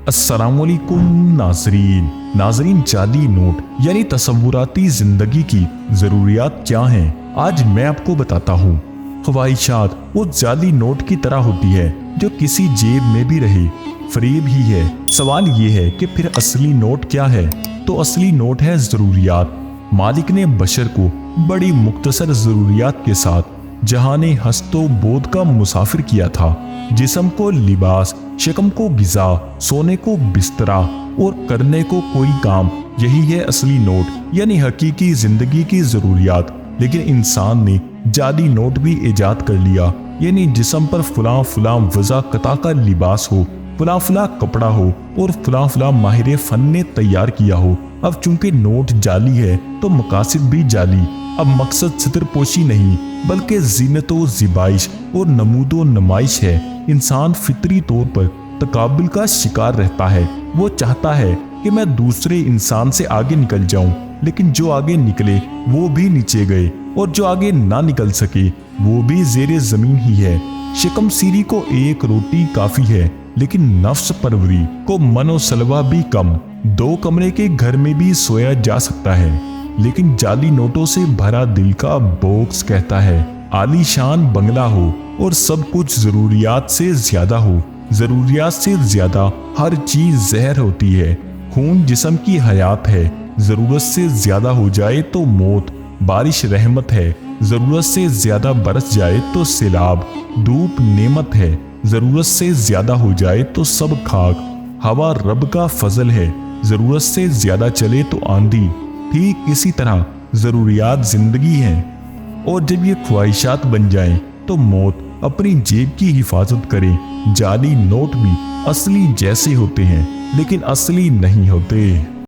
अस्सलाम वालेकुम नाजरीन जाली नोट यानी तसव्वुराती जिंदगी की जरूरियात क्या हैं, आज मैं आपको बताता हूँ। ख्वाहिशात वो जाली नोट की तरह होती है जो किसी जेब में भी रहे, फरेब ही है। सवाल ये है कि फिर असली नोट क्या है? तो असली नोट है जरूरियात। मालिक ने बशर को बड़ी मुख्तसर जरूरियात के साथ जहाने हस्तो बोध का मुसाफिर किया था। जिस्म को लिबास, शक्म को गिजा, सोने को बिस्तरा और करने को कोई काम, यही है असली नोट यानी हकीकी जिंदगी की जरूरियात। लेकिन इंसान ने जाली नोट भी इजाद कर लिया, यानी जिस्म पर फलां फलां वज़ा कता का लिबास हो, फलां फलां कपड़ा हो और फलां फलां माहिर फन ने तैयार किया हो। अब चूंकि नोट जाली है तो मकासद भी जाली। अब मकसद सितरपोशी नहीं बल्कि ज़ीनतो ज़िबाइश और नमूदो नमाइश है। इंसान फितरी तौर पर तकाबुल का शिकार रहता है। वो चाहता है कि मैं दूसरे इंसान से आगे निकल जाऊं, लेकिन जो आगे निकले वो भी नीचे गए और जो आगे ना निकल सके वो भी ज़ेरे ज़मीन ही है। शिकम सीरी को एक रोटी काफ़ी है, लेकिन नफ्स परवरी को मनो सलवा भी कम। 2 कमरे के घर में भी सोया जा सकता है, लेकिन जाली नोटों से भरा दिल का बॉक्स कहता है आलीशान बंगला हो और सब कुछ जरूरियात से ज्यादा हो। जरूरियात से ज्यादा हर चीज जहर होती है। खून जिस्म की हयात है, जरूरत से ज्यादा हो जाए तो मौत। बारिश रहमत है, जरूरत से ज्यादा बरस जाए तो सैलाब। धूप नेमत है, जरूरत से ज्यादा हो जाए तो सब खाक। हवा रब का फजल है, जरूरत से ज्यादा चले तो आंधी। ठीक इसी तरह जरूरियात जिंदगी हैं, और जब ये ख्वाहिशात बन जाएं तो मौत। अपनी जेब की हिफाजत करें। जाली नोट भी असली जैसे होते हैं, लेकिन असली नहीं होते।